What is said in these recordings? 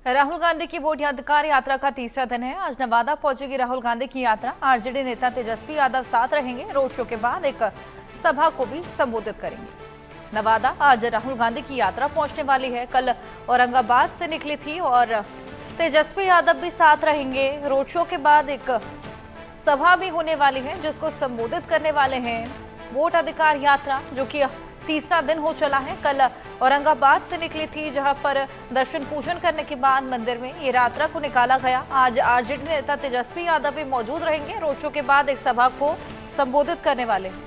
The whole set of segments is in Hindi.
राहुल गांधी की वोट यादगार यात्रा का तीसरा दिन है। आज नवादा पहुंचेगी राहुल गांधी की यात्रा। आरजेडी नेता तेजस्वी यादव साथ रहेंगे। रोड शो के बाद एक सभा को भी संबोधित करेंगे। नवादा आज राहुल गांधी की यात्रा पहुंचने वाली है। कल औरंगाबाद से निकली थी और तेजस्वी यादव भी साथ रहेंगे। रोड शो के बाद एक सभा भी होने वाली है जिसको संबोधित करने वाले हैं। वोट अधिकार यात्रा जो कि तीसरा दिन हो चला है, कल औरंगाबाद से निकली थी जहां पर दर्शन पूजन करने के बाद मंदिर में ये यात्रा को निकाला गया। आज आरजेडी नेता तेजस्वी यादव भी मौजूद रहेंगे। रोड शो के बाद एक सभा को संबोधित करने वाले हैं।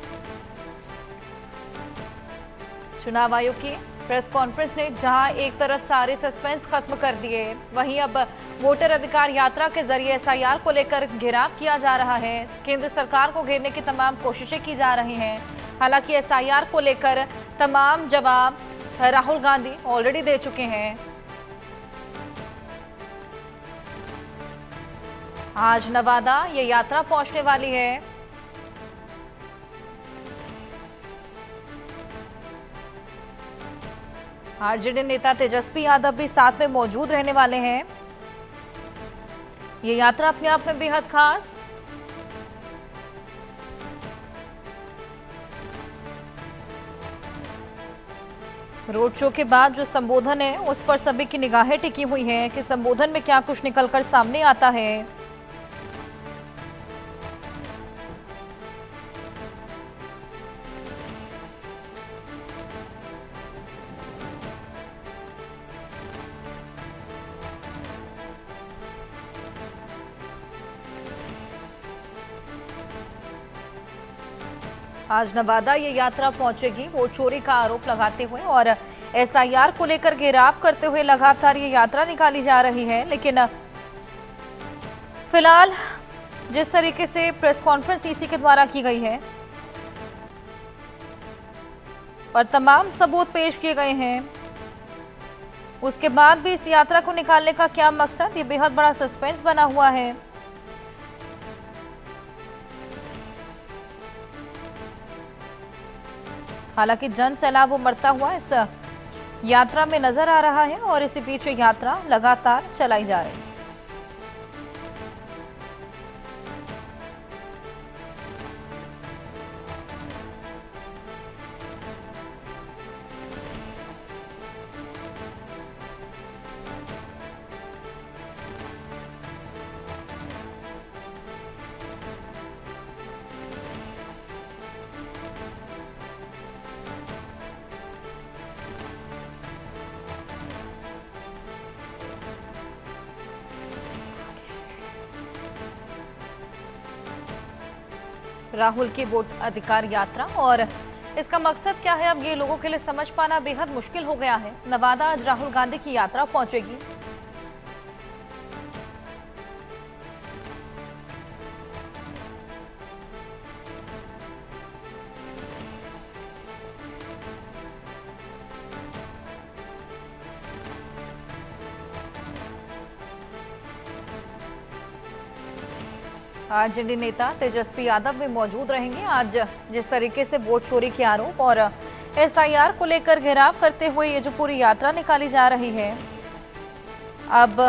चुनाव आयोग की प्रेस कॉन्फ्रेंस ने जहां एक तरफ सारे सस्पेंस खत्म कर दिए, वहीं अब वोटर अधिकार यात्रा के जरिए एसआईआर को लेकर घेराव किया जा रहा है। केंद्र सरकार को घेरने की तमाम कोशिशें की जा रही हैं। हालांकि एसआईआर को लेकर तमाम जवाब राहुल गांधी ऑलरेडी दे चुके हैं। आज नवादा ये यात्रा पहुंचने वाली है। आरजेडी नेता तेजस्वी यादव भी साथ में मौजूद रहने वाले हैं। ये यात्रा अपने आप में बेहद खास। रोड शो के बाद जो संबोधन है उस पर सभी की निगाहें टिकी हुई हैं कि संबोधन में क्या कुछ निकलकर सामने आता है। आज नवादा ये यात्रा पहुंचेगी। वोट चोरी का आरोप लगाते हुए और एसआईआर को लेकर घेराव करते हुए लगातार ये यात्रा निकाली जा रही है। लेकिन फिलहाल जिस तरीके से प्रेस कॉन्फ्रेंस ईसी के द्वारा की गई है और तमाम सबूत पेश किए गए हैं, उसके बाद भी इस यात्रा को निकालने का क्या मकसद, ये बेहद बड़ा सस्पेंस बना हुआ है। हालांकि जन सैलाब उमड़ता हुआ इस यात्रा में नजर आ रहा है और इसी बीच यात्रा लगातार चलाई जा रही है। राहुल की वोट अधिकार यात्रा और इसका मकसद क्या है, अब ये लोगों के लिए समझ पाना बेहद मुश्किल हो गया है। नवादा आज राहुल गांधी की यात्रा पहुंचेगी। आरजेडी नेता तेजस्वी यादव भी मौजूद रहेंगे। आज जिस तरीके से वोट चोरी के आरोप और एसआईआर को लेकर घेराव करते हुए ये जो पूरी यात्रा निकाली जा रही है, अब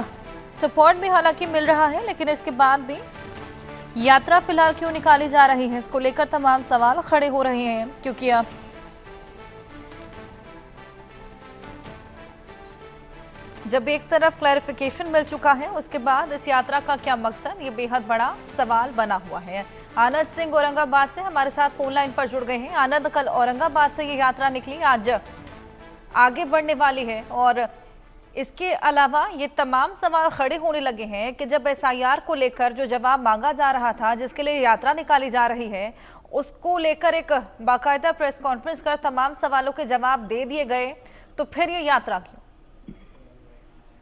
सपोर्ट भी हालांकि मिल रहा है, लेकिन इसके बाद भी यात्रा फिलहाल क्यों निकाली जा रही है, इसको लेकर तमाम सवाल खड़े हो रहे हैं। क्योंकि अब जब एक तरफ क्लैरिफिकेशन मिल चुका है, उसके बाद इस यात्रा का क्या मकसद, ये बेहद बड़ा सवाल बना हुआ है। आनंद सिंह औरंगाबाद से हमारे साथ फोन लाइन पर जुड़ गए हैं। आनंद, कल औरंगाबाद से ये यात्रा निकली, आज आगे बढ़ने वाली है और इसके अलावा ये तमाम सवाल खड़े होने लगे हैं कि जब एसआईआर को लेकर जो जवाब मांगा जा रहा था, जिसके लिए यात्रा निकाली जा रही है, उसको लेकर एक बाकायदा प्रेस कॉन्फ्रेंस कर तमाम सवालों के जवाब दे दिए गए, तो फिर ये यात्रा क्यों?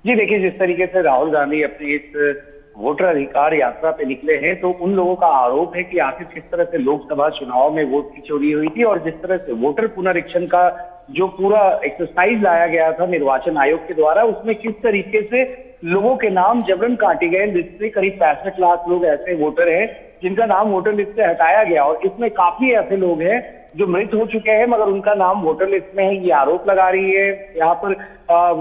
जी देखिए, जिस तरीके से राहुल गांधी अपनी इस वोटर अधिकार यात्रा पे निकले हैं, तो उन लोगों का आरोप है कि आखिर किस तरह से लोकसभा चुनाव में वोट की चोरी हुई थी और जिस तरह से वोटर पुनरीक्षण का जो पूरा एक्सरसाइज लाया गया था निर्वाचन आयोग के द्वारा, उसमें किस तरीके से लोगों के नाम जबरन काटे गए। लिस्ट से करीब 65 लाख लोग ऐसे वोटर हैं जिनका नाम वोटर लिस्ट से हटाया गया और इसमें काफी ऐसे लोग हैं जो मृत हो चुके हैं मगर उनका नाम वोटर लिस्ट में है, ये आरोप लगा रही है यहाँ पर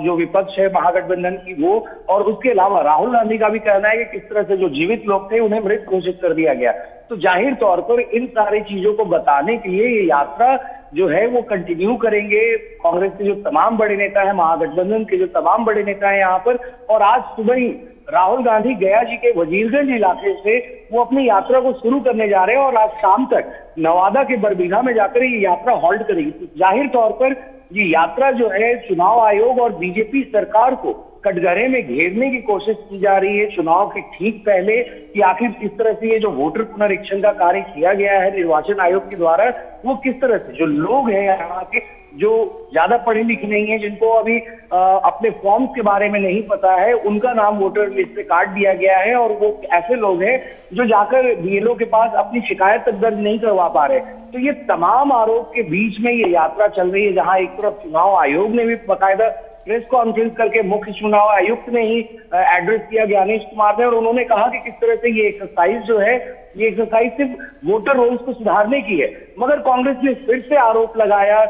जो विपक्ष है महागठबंधन की वो। और उसके अलावा राहुल गांधी का भी कहना है कि किस तरह से जो जीवित लोग थे उन्हें मृत घोषित कर दिया गया। तो जाहिर तौर पर इन सारी चीजों को बताने के लिए ये यात्रा जो है वो कंटिन्यू करेंगे कांग्रेस के जो तमाम बड़े नेता हैं, महागठबंधन के जो तमाम बड़े नेता हैं यहाँ पर। और आज सुबह ही राहुल गांधी गया जी के वजीरगंज इलाके से वो अपनी यात्रा को शुरू करने जा रहे हैं और आज शाम तक नवादा के बरबीघा में जाकर ये यात्रा हॉल्ट करेगी। तो जाहिर तौर पर ये यात्रा जो है चुनाव आयोग और बीजेपी सरकार को कटघरे में घेरने की कोशिश की जा रही है चुनाव के ठीक पहले, कि आखिर किस तरह से ये जो वोटर पुनरीक्षण का कार्य किया गया है निर्वाचन आयोग के द्वारा वो किस तरह से जो लोग हैं यहाँ के जो ज्यादा पढ़े लिखे नहीं है, जिनको अभी अपने फॉर्म्स के बारे में नहीं पता है, उनका नाम वोटर लिस्ट से काट दिया गया है। और वो ऐसे लोग हैं जो जाकर बीएलओ के पास अपनी शिकायत तक दर्ज नहीं करवा पा रहे। तो ये तमाम आरोप के बीच में ये यात्रा चल रही है, जहां एक तरफ चुनाव आयोग ने भी बाकायदा प्रेस कॉन्फ्रेंस करके मुख्य चुनाव आयुक्त ने ही एड्रेस किया ज्ञानेश कुमार ने, और उन्होंने कहा कि किस तरह से ये एक्सरसाइज जो है ये एक्सरसाइज सिर्फ वोटर रोल्स को सुधारने की है। मगर कांग्रेस ने फिर से आरोप लगाया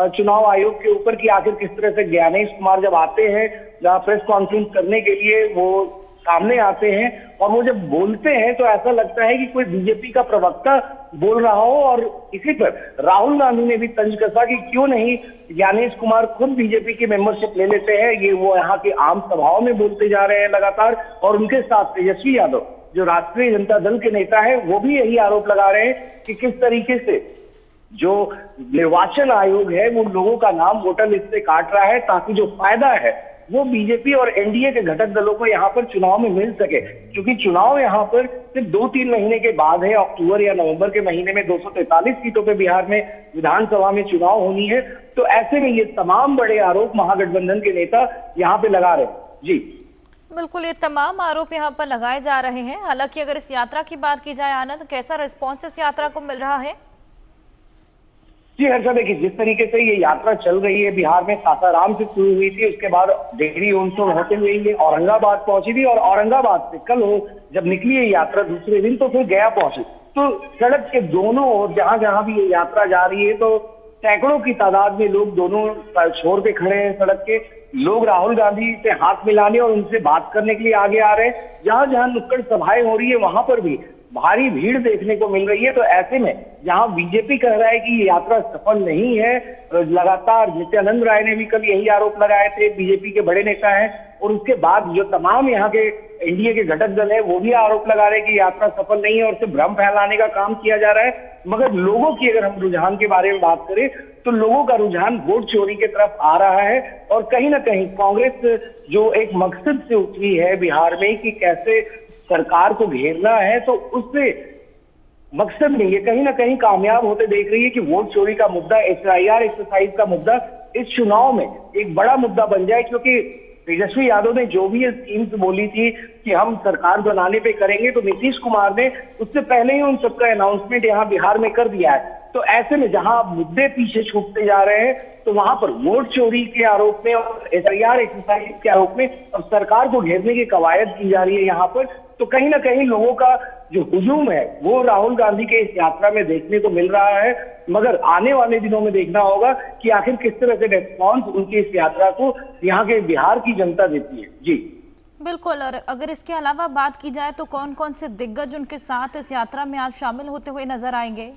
चुनाव आयोग के ऊपर कि आखिर किस तरह से ज्ञानेश कुमार जब आते हैं प्रेस कॉन्फ्रेंस करने के लिए वो सामने आते हैं और वो जब बोलते हैं तो ऐसा लगता है कि कोई बीजेपी का प्रवक्ता बोल रहा हो। और इसी पर राहुल गांधी ने भी तंज कसा कि क्यों नहीं ज्ञानेश कुमार खुद बीजेपी की मेंबरशिप ले लेते हैं, ये वो यहाँ की आम सभाओं में बोलते जा रहे हैं लगातार। और उनके साथ तेजस्वी यादव जो राष्ट्रीय जनता दल के नेता है वो भी यही आरोप लगा रहे हैं कि किस तरीके से जो निर्वाचन आयोग है वो लोगों का नाम वोटर लिस्ट से काट रहा है ताकि जो फायदा है वो बीजेपी और एनडीए के घटक दलों को यहाँ पर चुनाव में मिल सके। क्योंकि चुनाव यहाँ पर सिर्फ 2-3 महीने के बाद है, अक्टूबर या नवंबर के महीने में 243 सीटों पे बिहार में विधानसभा में चुनाव होनी है। तो ऐसे में ये तमाम बड़े आरोप महागठबंधन के नेता यहाँ पे लगा रहे हैं। जी बिल्कुल, ये तमाम आरोप यहाँ पर लगाए जा रहे हैं। हालांकि अगर इस यात्रा की बात की जाए आनंद, कैसा रिस्पॉन्स इस यात्रा को मिल रहा है? जी हर्षा, देखिए जिस तरीके से ये यात्रा चल रही है बिहार में सासाराम से शुरू हुई थी, उसके बाद डेहरी ओनसोन होते हुए ये औरंगाबाद पहुंची थी और औरंगाबाद से कल हो जब निकली ये यात्रा दूसरे दिन तो फिर गया पहुंची। तो सड़क के दोनों ओर जहां जहां भी ये यात्रा जा रही है तो सैकड़ों की तादाद में लोग दोनों छोर पे खड़े हैं सड़क के। लोग राहुल गांधी से हाथ मिलाने और उनसे बात करने के लिए आगे आ रहे हैं। जहां जहां नुक्कड़ सभाएं हो रही है वहां पर भी भारी भीड़ देखने को मिल रही है। तो ऐसे में जहां बीजेपी कह रहा है कि ये यात्रा सफल नहीं है, लगातार नित्यानंद राय ने भी कल यही आरोप लगाए थे, बीजेपी के बड़े नेता हैं, और उसके बाद जो तमाम यहाँ के एनडीए के घटक दल है वो भी आरोप लगा रहे हैं कि यात्रा सफल नहीं है और सिर्फ भ्रम फैलाने का काम किया जा रहा है। मगर लोगों की अगर हम रुझान के बारे में बात करें तो लोगों का रुझान वोट चोरी की तरफ आ रहा है। और कहीं ना कहीं कांग्रेस जो एक मकसद से उठी है बिहार में कि कैसे सरकार को घेरना है, तो उससे मकसद में ये कहीं ना कहीं कामयाब होते देख रही है कि वोट चोरी का मुद्दा, एसआईआर एक्सरसाइज का मुद्दा इस चुनाव में एक बड़ा मुद्दा बन जाए। क्योंकि तेजस्वी यादव ने जो भी स्कीम्स बोली थी कि हम सरकार बनाने पे करेंगे, तो नीतीश कुमार ने उससे पहले ही उन सबका अनाउंसमेंट यहाँ बिहार में कर दिया है। तो ऐसे में जहां मुद्दे पीछे छूटते जा रहे हैं तो वहां पर वोट चोरी के आरोप में और एसआईआर एक्सरसाइज के आरोप में अब सरकार को घेरने की कवायद की जा रही है यहाँ पर। तो कहीं ना कहीं लोगों का जो हुजूम है वो राहुल गांधी के इस यात्रा में देखने को मिल रहा है। मगर आने वाले दिनों में देखना होगा कि आखिर किस तरह से रेस्पॉन्स उनकी इस यात्रा को यहाँ के बिहार की जनता देती है। जी बिल्कुल, और अगर इसके अलावा बात की जाए तो कौन कौन से दिग्गज उनके साथ इस यात्रा में आज शामिल होते हुए नजर आएंगे?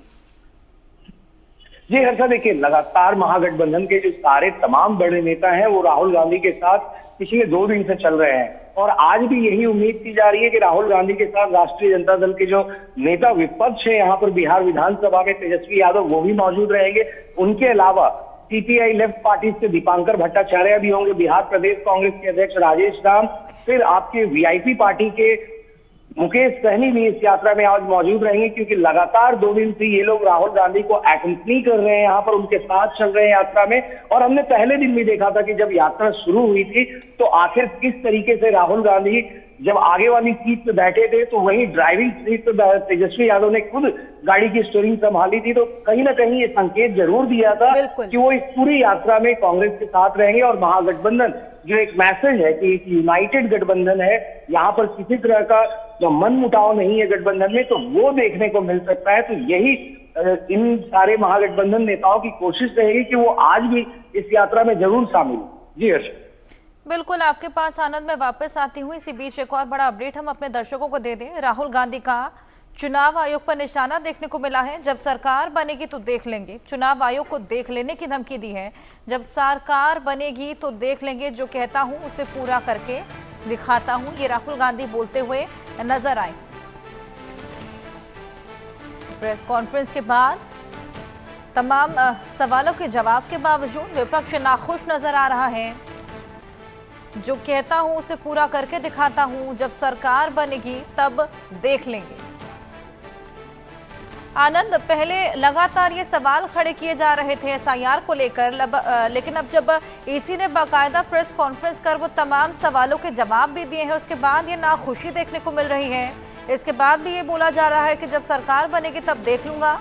जी हर्षा, देखिए लगातार महागठबंधन के जो सारे तमाम बड़े नेता हैं वो राहुल गांधी के साथ पिछले 2 दिन से चल रहे हैं और आज भी यही उम्मीद की जा रही है कि राहुल गांधी के साथ राष्ट्रीय जनता दल के जो नेता विपक्ष है यहाँ पर बिहार विधानसभा में तेजस्वी यादव वो भी मौजूद रहेंगे। उनके अलावा सीपीआई लेफ्ट पार्टी से दीपांकर भट्टाचार्य भी होंगे, बिहार प्रदेश कांग्रेस के अध्यक्ष राजेश राम, फिर आपके वीआईपी पार्टी के मुकेश सहनी भी इस यात्रा में आज मौजूद रहेंगे। क्योंकि लगातार 2 दिन से ये लोग राहुल गांधी को एक्कम्पनी कर रहे हैं, यहाँ पर उनके साथ चल रहे हैं यात्रा में। और हमने पहले दिन भी देखा था कि जब यात्रा शुरू हुई थी तो आखिर किस तरीके से राहुल गांधी जब आगे वाली सीट पे बैठे थे तो वहीं ड्राइविंग सीट पे तेजस्वी यादव ने खुद गाड़ी की स्टीयरिंग संभाली थी। तो कहीं ना कहीं ये संकेत जरूर दिया था कि वो इस पूरी यात्रा में कांग्रेस के साथ रहेंगे। और महागठबंधन जो एक मैसेज है कि एक यूनाइटेड गठबंधन है, यहाँ पर किसी तरह का जो मन मुटाव नहीं है गठबंधन में, तो वो देखने को मिल सकता है। तो यही इन सारे महागठबंधन नेताओं की कोशिश रहेगी कि वो आज भी इस यात्रा में जरूर शामिल हो। जी हर्ष। बिल्कुल, आपके पास आनंद में वापस आती हूँ। इसी बीच एक और बड़ा अपडेट हम अपने दर्शकों को दे दें। राहुल गांधी का चुनाव आयोग पर निशाना देखने को मिला है। जब सरकार बनेगी तो देख लेंगे, चुनाव आयोग को देख लेने की धमकी दी है। जब सरकार बनेगी तो देख लेंगे, जो कहता हूं उसे पूरा करके दिखाता हूं, ये राहुल गांधी बोलते हुए नजर आए। प्रेस कॉन्फ्रेंस के बाद तमाम सवालों के जवाब के बावजूद विपक्ष नाखुश नजर आ रहा है। जो कहता हूं उसे पूरा करके दिखाता हूं, जब सरकार बनेगी तब देख लेंगे। आनंद, पहले लगातार ये सवाल खड़े किए जा रहे थे एसआईआर को लेकर, लेकिन अब जब ईसी ने बाकायदा प्रेस कॉन्फ्रेंस कर वो तमाम सवालों के जवाब भी दिए हैं, उसके बाद ये नाखुशी देखने को मिल रही है। इसके बाद भी ये बोला जा रहा है कि जब सरकार बनेगी तब देख लूंगा।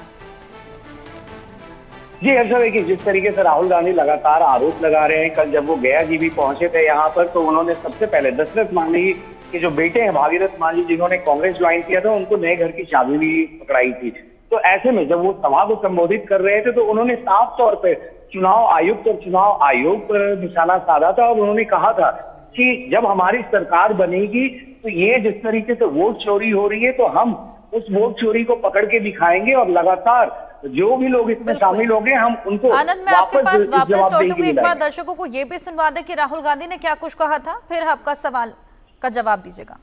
जी हर्षा, देखिए जिस तरीके से राहुल गांधी लगातार आरोप लगा रहे हैं, कल जब वो गया जी भी पहुंचे थे यहाँ पर, तो उन्होंने सबसे पहले दशरथ मांझी के जो बेटे हैं भागीरथ मांझी, जिन्होंने कांग्रेस ज्वाइन किया था, उनको नए घर की चाबी भी पकड़ाई थी। तो ऐसे में जब वो सभा को संबोधित कर रहे थे तो उन्होंने साफ तौर पर चुनाव आयुक्त और चुनाव आयोग पर निशाना साधा था और उन्होंने कहा था कि जब हमारी सरकार बनेगी तो ये जिस तरीके से वोट चोरी हो रही है तो हम उस वोट चोरी को पकड़ के दिखाएंगे और लगातार जो भी लोग इसमें शामिल होंगे हम उनको आनंद, मैं आपके पास वापस लौटूंगी। एक बार दर्शकों को ये भी सुनवा दे कि राहुल गांधी ने क्या कुछ कहा था, फिर आपका सवाल का जवाब दीजिएगा।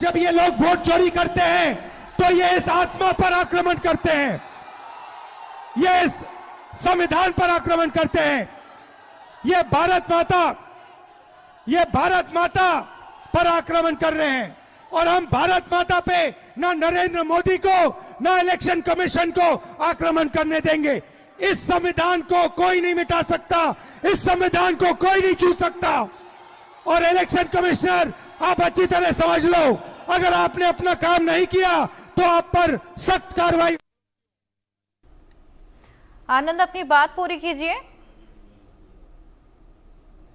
जब ये लोग वोट चोरी करते हैं तो ये इस आत्मा पर आक्रमण करते हैं, ये इस संविधान पर आक्रमण करते हैं, ये भारत माता पर आक्रमण कर रहे हैं। और हम भारत माता पे ना नरेंद्र मोदी को ना इलेक्शन कमीशन को आक्रमण करने देंगे। इस संविधान को कोई नहीं मिटा सकता, इस संविधान को कोई नहीं छू सकता। और इलेक्शन कमिश्नर, आप अच्छी तरह समझ लो, अगर आपने अपना काम नहीं किया तो आप पर सख्त कार्रवाई। आनंद, अपनी बात पूरी कीजिए।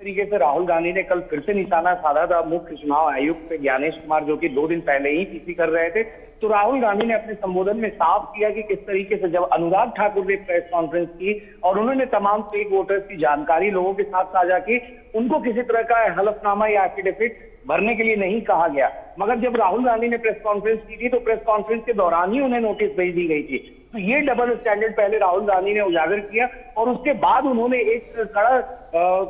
तरीके से राहुल गांधी ने कल फिर से निशाना साधा था मुख्य चुनाव आयुक्त ज्ञानेश कुमार, जो कि 2 दिन पहले ही पीसी कर रहे थे। तो राहुल गांधी ने अपने संबोधन में साफ किया कि किस तरीके से जब अनुराग ठाकुर ने प्रेस कॉन्फ्रेंस की और उन्होंने तमाम फेक वोटर्स की जानकारी लोगों के साथ साझा की, उनको किसी तरह का हलफनामा या एफिडेविट भरने के लिए नहीं कहा गया। मगर जब राहुल गांधी ने प्रेस कॉन्फ्रेंस की थी तो प्रेस कॉन्फ्रेंस के दौरान ही उन्हें नोटिस भेज दी गई थी। तो ये डबल स्टैंडर्ड पहले राहुल गांधी ने उजागर किया और उसके बाद उन्होंने एक कड़ा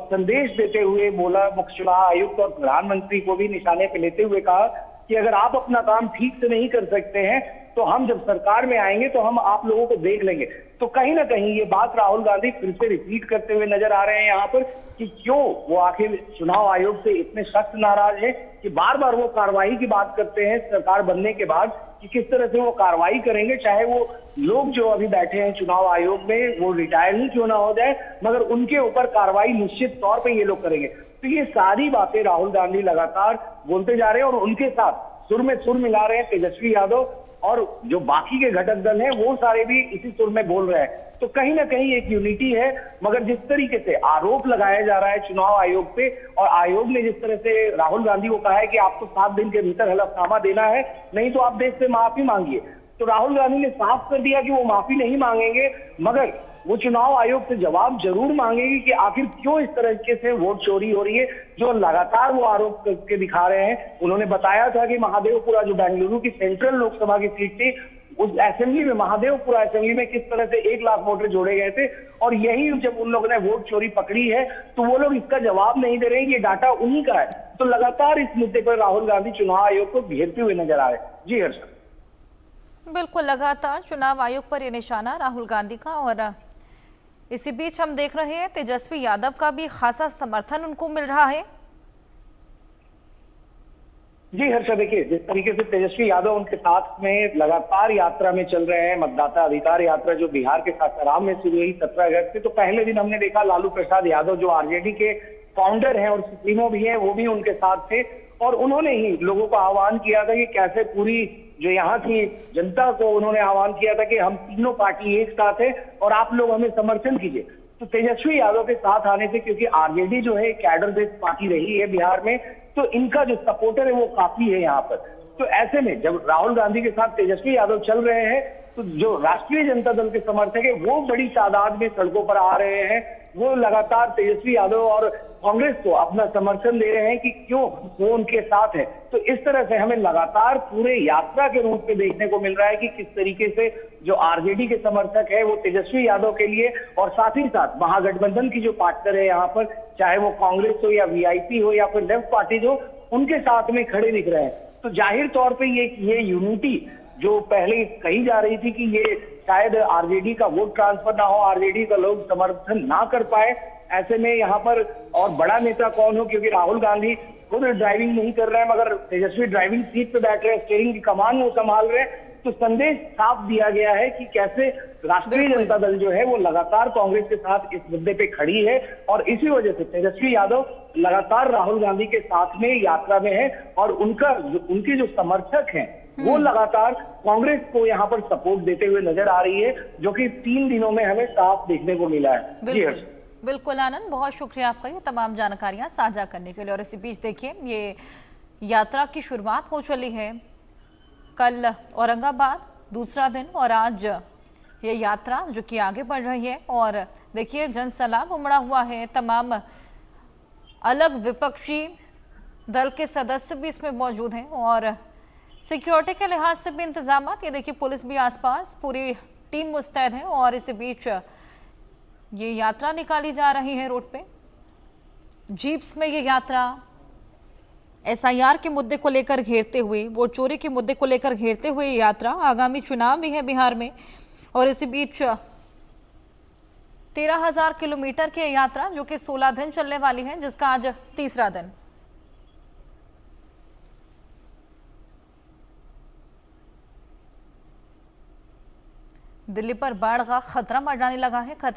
संदेश देते हुए बोला, मुख्य चुनाव आयुक्त और प्रधानमंत्री को भी निशाने पे लेते हुए कहा कि अगर आप अपना काम ठीक से नहीं कर सकते हैं तो हम जब सरकार में आएंगे तो हम आप लोगों को देख लेंगे। तो कहीं ना कहीं ये बात राहुल गांधी फिर से रिपीट करते हुए नजर आ रहे हैं यहाँ पर कि क्यों वो आखिर चुनाव आयोग से इतने सख्त नाराज है कि बार बार वो कार्रवाई की बात करते हैं सरकार बनने के बाद कि किस तरह से वो कार्रवाई करेंगे, चाहे वो लोग जो अभी बैठे हैं चुनाव आयोग में वो रिटायर ही क्यों ना हो जाए, मगर उनके ऊपर कार्रवाई निश्चित तौर पर ये लोग करेंगे। तो ये सारी बातें राहुल गांधी लगातार बोलते जा रहे हैं और उनके साथ सुर में सुर मिला रहे हैं तेजस्वी यादव और जो बाकी के घटक दल हैं वो सारे भी इसी सुर में बोल रहे हैं। तो कहीं ना कहीं एक यूनिटी है, मगर जिस तरीके से आरोप लगाया जा रहा है चुनाव आयोग पे और आयोग ने जिस तरह से राहुल गांधी को कहा है कि आपको 7 दिन के भीतर हलफनामा देना है, नहीं तो आप देश से माफी मांगिए। तो राहुल गांधी ने साफ कर दिया कि वो माफी नहीं मांगेंगे, मगर वो चुनाव आयोग से जवाब जरूर मांगेगी कि आखिर क्यों इस तरीके से वोट चोरी हो रही है, जो लगातार वो आरोप करके दिखा रहे हैं। उन्होंने बताया था कि महादेवपुरा जो बेंगलुरु की सेंट्रल लोकसभा की सीट थी, उस असेंबली में महादेवपुरा असेंबली में किस तरह से 1 लाख वोटर जोड़े गए थे और यही जब उन लोगों ने वोट चोरी पकड़ी है तो वो लोग इसका जवाब नहीं दे रहे हैं, ये डाटा उन्हीं का है। तो लगातार इस मुद्दे पर राहुल गांधी चुनाव आयोग को घेरते हुए नजर आ रहे हैं। जी हर्षा। बिल्कुल, लगातार चुनाव आयोग पर यह निशाना राहुल गांधी का। और इसी बीच हम देख रहे हैं तेजस्वी यादव का भी खासा समर्थन उनको मिल रहा है। जी हर्षा, देखिए जिस तरीके से तेजस्वी यादव उनके साथ में लगातार यात्रा में चल रहे हैं, मतदाता अधिकार यात्रा जो बिहार के सासाराम में शुरू हुई 17 अगस्त से, तो पहले दिन हमने देखा लालू प्रसाद यादव जो आरजेडी के फाउंडर हैं और सुप्रीमो भी हैं, वो भी उनके साथ थे और उन्होंने ही लोगों को आह्वान किया था कि कैसे पूरी जो यहाँ की जनता को उन्होंने आह्वान किया था कि हम तीनों पार्टी एक साथ है और आप लोग हमें समर्थन कीजिए। तो तेजस्वी यादव के साथ आने से, क्योंकि आरजेडी जो है कैडर बेस्ड पार्टी रही है बिहार में, तो इनका जो सपोर्टर है वो काफी है यहाँ पर। तो ऐसे में जब राहुल गांधी के साथ तेजस्वी यादव चल रहे हैं तो जो राष्ट्रीय जनता दल के समर्थक है वो बड़ी तादाद में सड़कों पर आ रहे हैं। वो लगातार तेजस्वी यादव और कांग्रेस को अपना समर्थन दे रहे हैं कि क्यों वो उनके साथ है। तो इस तरह से हमें लगातार पूरे यात्रा के रूप में देखने को मिल रहा है कि किस तरीके से जो आरजेडी के समर्थक है वो तेजस्वी यादव के लिए और साथ ही साथ महागठबंधन की जो पार्टनर है यहाँ पर, चाहे वो कांग्रेस हो या वीआईपी हो या फिर लेफ्ट पार्टी हो, उनके साथ में खड़े दिख रहे हैं। तो जाहिर तौर पे ये यूनिटी जो पहले कही जा रही थी कि ये शायद आरजेडी का वोट ट्रांसफर ना हो, आरजेडी का लोग समर्थन ना कर पाए, ऐसे में यहाँ पर और बड़ा नेता कौन हो, क्योंकि राहुल गांधी खुद ड्राइविंग नहीं कर रहे हैं मगर तेजस्वी ड्राइविंग सीट पे बैठ रहे हैं, स्टीयरिंग की कमान वो संभाल रहे हैं। तो संदेश साफ दिया गया है कि कैसे राष्ट्रीय जनता दल जो है वो लगातार कांग्रेस के साथ इस मुद्दे पे खड़ी है और इसी वजह से तेजस्वी यादव लगातार राहुल गांधी के साथ में यात्रा में है और उनके जो समर्थक हैं वो लगातार कांग्रेस को यहाँ पर सपोर्ट देते हुए नजर आ रही है, जो कि 3 दिनों में हमें साफ देखने को मिला है। जी हर्ष। बिल्कुल आनंद, बहुत शुक्रिया आपका ये तमाम जानकारियां साझा करने के लिए। और इसी बीच देखिए ये यात्रा की शुरुआत हो चली है, कल औरंगाबाद दूसरा दिन और आज ये यात्रा जो कि आगे बढ़ रही है। और देखिए जनसैलाब उमड़ा हुआ है, तमाम अलग विपक्षी दल के सदस्य भी इसमें मौजूद हैं और सिक्योरिटी के लिहाज से भी इंतजाम, ये देखिए पुलिस भी आसपास, पूरी टीम मुस्तैद है। और इसी बीच ये यात्रा निकाली जा रही है रोड पे, जीप्स में ये यात्रा एसआईआर के मुद्दे को लेकर घेरते हुए, वोट चोरी के मुद्दे को लेकर घेरते हुए ये यात्रा, आगामी चुनाव भी है बिहार में। और इसी बीच 13,000 किलोमीटर की यात्रा जो कि 16 दिन चलने वाली है, जिसका आज तीसरा दिन। दिल्ली पर बाढ़ का खतरा मंडराने लगा है। खतरे